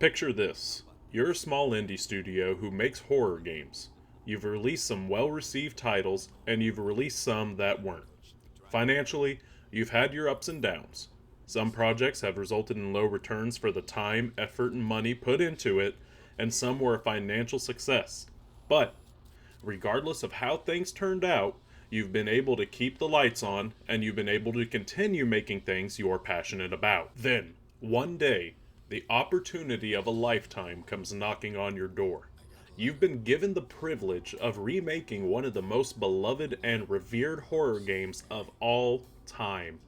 Picture this. You're a small indie studio who makes horror games. You've released some well received titles, and you've released some that weren't. Financially, you've had your ups and downs. Some projects have resulted in low returns for the time, effort, and money put into it, and some were a financial success. But, regardless of how things turned out, you've been able to keep the lights on, and you've been able to continue making things you're passionate about. Then, one day, the opportunity of a lifetime comes knocking on your door. You've been given the privilege of remaking one of the most beloved and revered horror games of all time.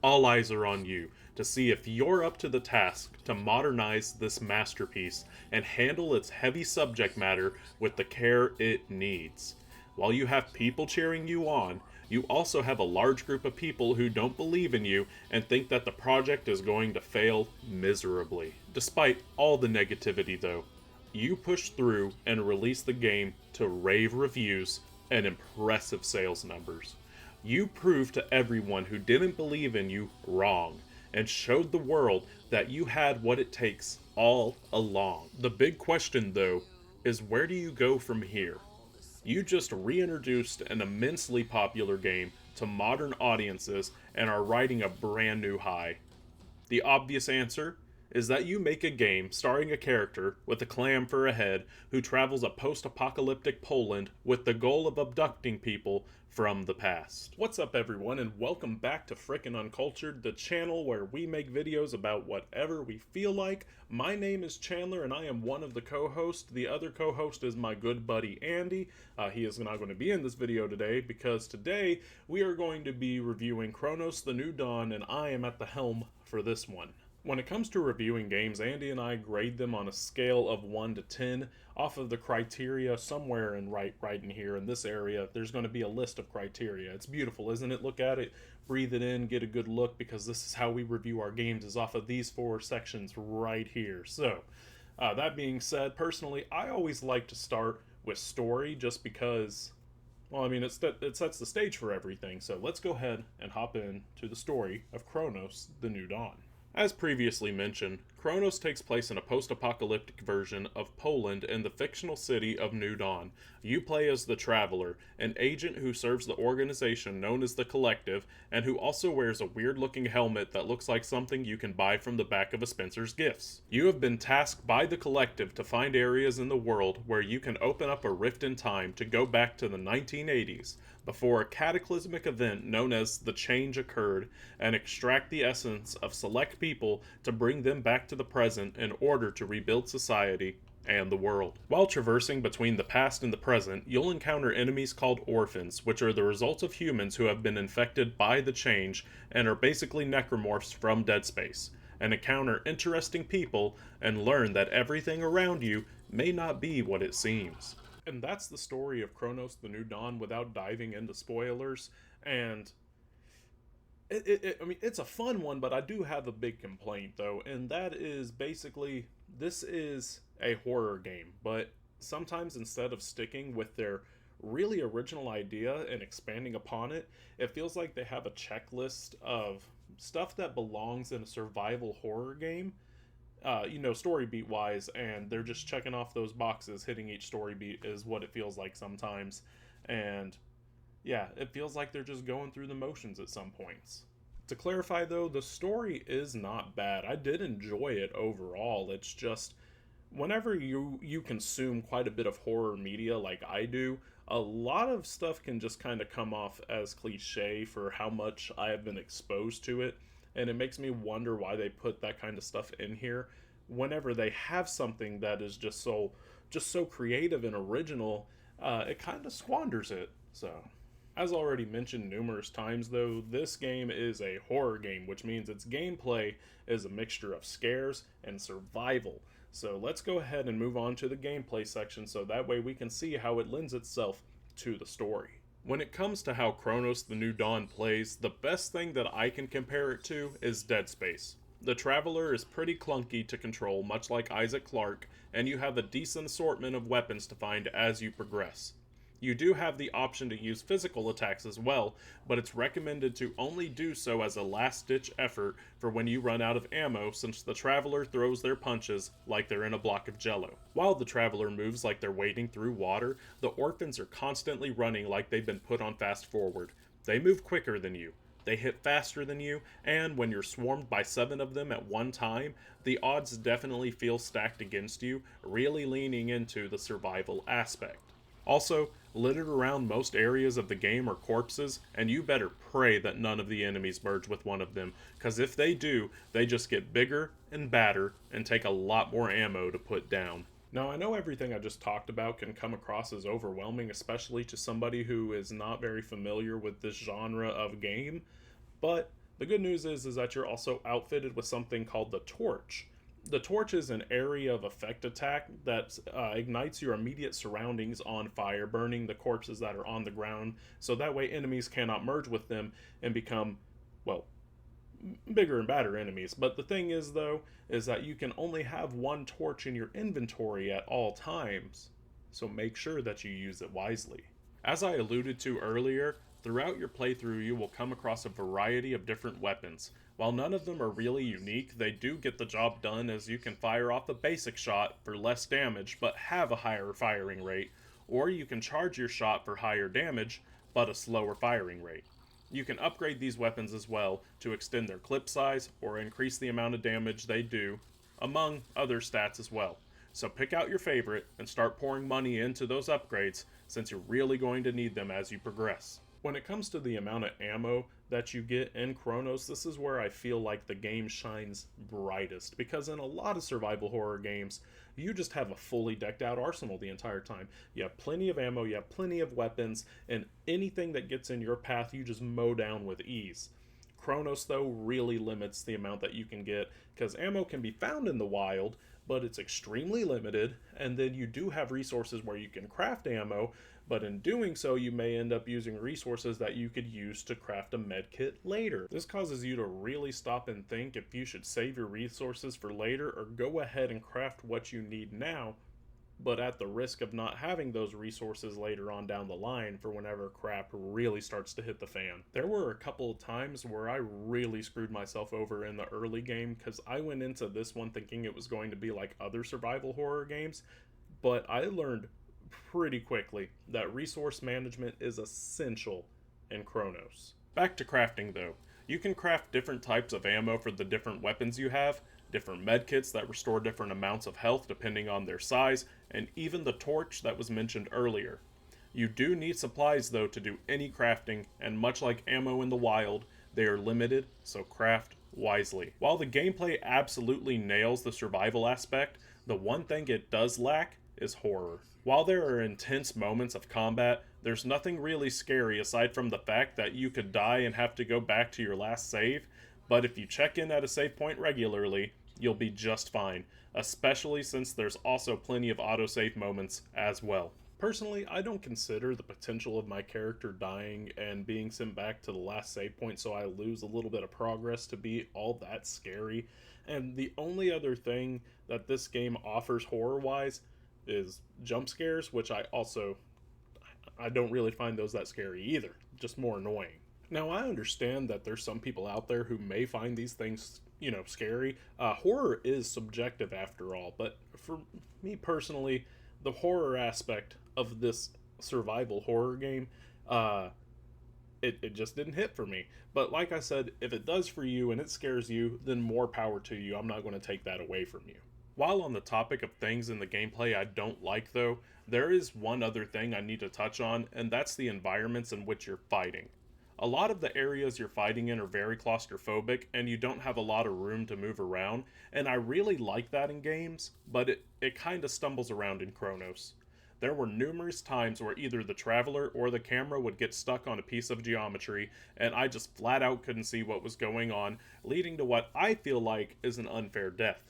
All eyes are on you to see if you're up to the task to modernize this masterpiece and handle its heavy subject matter with the care it needs. While you have people cheering you on, you also have a large group of people who don't believe in you and think that the project is going to fail miserably. Despite all the negativity, though, you push through and release the game to rave reviews and impressive sales numbers. You proved to everyone who didn't believe in you wrong and showed the world that you had what it takes all along. The big question, though, is where do you go from here? You just reintroduced an immensely popular game to modern audiences and are riding a brand new high. The obvious answer is that you make a game starring a character with a clam for a head who travels a post apocalyptic Poland with the goal of abducting people from the past. What's up, everyone, and welcome back to Frickin' Uncultured, the channel where we make videos about whatever we feel like. My name is Chandler, and I am one of the co-hosts. The other co-host is my good buddy Andy. He is not going to be in this video today because today we are going to be reviewing Cronos: The New Dawn, and I am at the helm for this one. When it comes to reviewing games, Andy and I grade them on a scale of 1 to 10 off of the criteria somewhere in right in here in this area. There's going to be a list of criteria. It's beautiful, isn't it? Look at it, breathe it in, get a good look, because this is how we review our games, is off of these 4 sections right here. So, that being said, personally, I always like to start with story just because, well, I mean, it sets the stage for everything. So let's go ahead and hop in to the story of Cronos: The New Dawn. As previously mentioned, Cronos takes place in a post-apocalyptic version of Poland in the fictional city of New Dawn. You play as the Traveler, an agent who serves the organization known as the Collective, and who also wears a weird-looking helmet that looks like something you can buy from the back of a Spencer's Gifts. You have been tasked by the Collective to find areas in the world where you can open up a rift in time to go back to the 1980s, before a cataclysmic event known as the Change occurred, and extract the essence of select people to bring them back to the present in order to rebuild society and the world. While traversing between the past and the present, you'll encounter enemies called orphans, which are the result of humans who have been infected by the Change and are basically necromorphs from Dead Space, and encounter interesting people and learn that everything around you may not be what it seems. And that's the story of Cronos: The New Dawn without diving into spoilers. And I mean, it's a fun one, but I do have a big complaint, though, and that is basically this is a horror game, but sometimes instead of sticking with their really original idea and expanding upon it, it feels like they have a checklist of stuff that belongs in a survival horror game, story beat wise, and they're just checking off those boxes. Hitting each story beat is what it feels like sometimes. And yeah, it feels like they're just going through the motions at some points. To clarify, though, the story is not bad. I did enjoy it overall. It's just whenever you consume quite a bit of horror media like I do, a lot of stuff can just kind of come off as cliche for how much I have been exposed to it, and it makes me wonder why they put that kind of stuff in here whenever they have something that is just so creative and original. It kind of squanders it. So, as already mentioned numerous times, though, this game is a horror game, which means its gameplay is a mixture of scares and survival. So let's go ahead and move on to the gameplay section so that way we can see how it lends itself to the story. When it comes to how Cronos: The New Dawn plays, the best thing that I can compare it to is Dead Space. The Traveler is pretty clunky to control, much like Isaac Clarke, and you have a decent assortment of weapons to find as you progress. You do have the option to use physical attacks as well, but it's recommended to only do so as a last-ditch effort for when you run out of ammo, since the Traveler throws their punches like they're in a block of jello. While the Traveler moves like they're wading through water, the Orphans are constantly running like they've been put on fast forward. They move quicker than you, they hit faster than you, and when you're swarmed by 7 of them at one time, the odds definitely feel stacked against you, really leaning into the survival aspect. Also, littered around most areas of the game are corpses, and you better pray that none of the enemies merge with one of them, because if they do, they just get bigger and badder and take a lot more ammo to put down. Now, I know everything I just talked about can come across as overwhelming, especially to somebody who is not very familiar with this genre of game, but the good news is that you're also outfitted with something called the Torch. The Torch is an area of effect attack that ignites your immediate surroundings on fire, burning the corpses that are on the ground, so that way enemies cannot merge with them and become, well, bigger and badder enemies. But the thing is, though, is that you can only have one torch in your inventory at all times, so make sure that you use it wisely. As I alluded to earlier, throughout your playthrough you will come across a variety of different weapons. While none of them are really unique, they do get the job done, as you can fire off a basic shot for less damage but have a higher firing rate, or you can charge your shot for higher damage but a slower firing rate. You can upgrade these weapons as well to extend their clip size or increase the amount of damage they do, among other stats as well. So pick out your favorite and start pouring money into those upgrades, since you're really going to need them as you progress. When it comes to the amount of ammo that you get in Cronos, this is where I feel like the game shines brightest, because in a lot of survival horror games, you just have a fully decked out arsenal the entire time. You have plenty of ammo, you have plenty of weapons, and anything that gets in your path you just mow down with ease. Cronos, though, really limits the amount that you can get, because ammo can be found in the wild, but it's extremely limited, and then you do have resources where you can craft ammo, but in doing so you may end up using resources that you could use to craft a medkit later. This causes you to really stop and think if you should save your resources for later or go ahead and craft what you need now, but at the risk of not having those resources later on down the line for whenever crap really starts to hit the fan. There were a couple of times where I really screwed myself over in the early game, because I went into this one thinking it was going to be like other survival horror games, but I learned pretty quickly that resource management is essential in Cronos. Back to crafting though. You can craft different types of ammo for the different weapons you have, different medkits that restore different amounts of health depending on their size, and even the torch that was mentioned earlier. You do need supplies though to do any crafting, and much like ammo in the wild, they are limited, so craft wisely. While the gameplay absolutely nails the survival aspect, the one thing it does lack is horror. While there are intense moments of combat, there's nothing really scary aside from the fact that you could die and have to go back to your last save, but if you check in at a save point regularly, you'll be just fine, especially since there's also plenty of autosave moments as well. Personally, I don't consider the potential of my character dying and being sent back to the last save point so I lose a little bit of progress to be all that scary, and the only other thing that this game offers horror-wise is jump scares, which I don't really find those that scary either, just more annoying. Now, I understand that there's some people out there who may find these things, scary. Horror is subjective after all, but for me personally, the horror aspect of this survival horror game, it just didn't hit for me. But like I said, if it does for you and it scares you, then more power to you. I'm not going to take that away from you. While on the topic of things in the gameplay I don't like though, there is one other thing I need to touch on, and that's the environments in which you're fighting. A lot of the areas you're fighting in are very claustrophobic, and you don't have a lot of room to move around, and I really like that in games, but it kind of stumbles around in Cronos. There were numerous times where either the Traveler or the camera would get stuck on a piece of geometry, and I just flat out couldn't see what was going on, leading to what I feel like is an unfair death.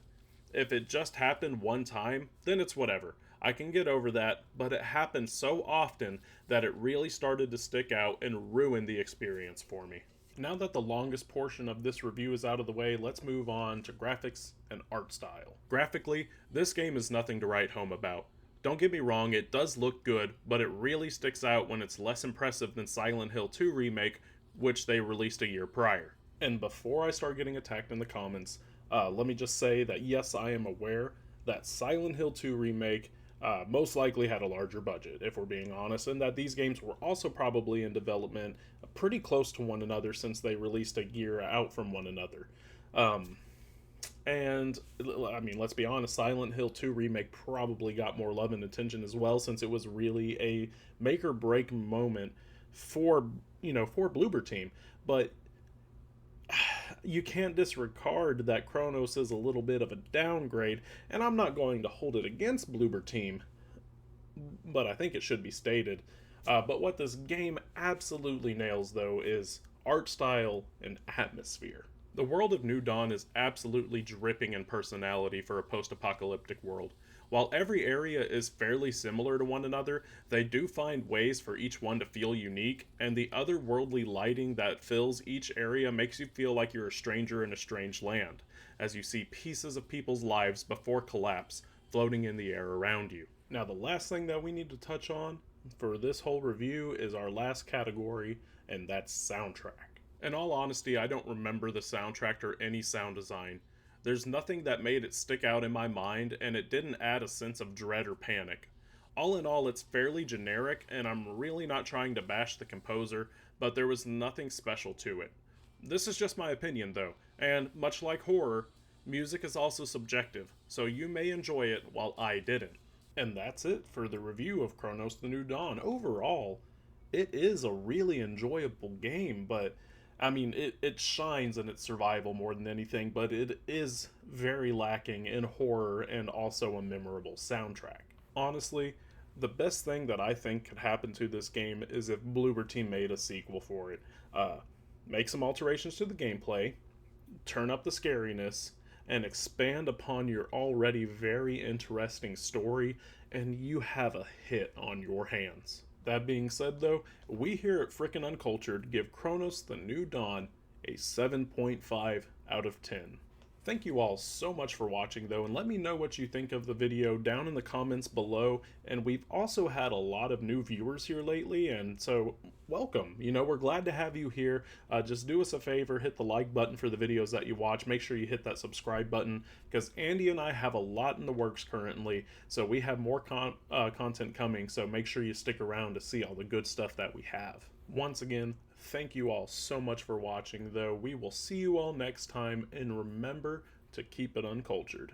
If it just happened one time, then it's whatever. I can get over that, but it happened so often that it really started to stick out and ruin the experience for me. Now that the longest portion of this review is out of the way, let's move on to graphics and art style. Graphically, this game is nothing to write home about. Don't get me wrong, it does look good, but it really sticks out when it's less impressive than Silent Hill 2 Remake, which they released a year prior. And before I start getting attacked in the comments, let me just say that yes, I am aware that Silent Hill 2 Remake most likely had a larger budget, if we're being honest, and that these games were also probably in development pretty close to one another since they released a year out from one another. And I mean, let's be honest, Silent Hill 2 Remake probably got more love and attention as well, since it was really a make or break moment for, for Bloober Team. But you can't disregard that Cronos is a little bit of a downgrade, and I'm not going to hold it against Bloober Team, but I think it should be stated. But what this game absolutely nails, though, is art style and atmosphere. The world of New Dawn is absolutely dripping in personality for a post-apocalyptic world. While every area is fairly similar to one another, they do find ways for each one to feel unique, and the otherworldly lighting that fills each area makes you feel like you're a stranger in a strange land, as you see pieces of people's lives before collapse floating in the air around you. Now, the last thing that we need to touch on for this whole review is our last category, and that's soundtrack. In all honesty, I don't remember the soundtrack or any sound design. There's nothing that made it stick out in my mind, and it didn't add a sense of dread or panic. All in all, it's fairly generic, and I'm really not trying to bash the composer, but there was nothing special to it. This is just my opinion, though, and much like horror, music is also subjective, so you may enjoy it while I didn't. And that's it for the review of Cronos the New Dawn. Overall, it is a really enjoyable game, but I mean, it shines in its survival more than anything, but it is very lacking in horror and also a memorable soundtrack. Honestly, the best thing that I think could happen to this game is if Bloober Team made a sequel for it. Make some alterations to the gameplay, turn up the scariness, and expand upon your already very interesting story, and you have a hit on your hands. That being said, though, we here at Frickin' Uncultured give Cronos the New Dawn a 7.5 out of 10. Thank you all so much for watching, though, and let me know what you think of the video down in the comments below. And we've also had a lot of new viewers here lately, and so welcome. We're glad to have you here. Just do us a favor, hit the like button for the videos that you watch. Make sure you hit that subscribe button, because Andy and I have a lot in the works currently, so we have more content coming, so make sure you stick around to see all the good stuff that we have. Once again, thank you all so much for watching, though. We will see you all next time, and remember to keep it uncultured.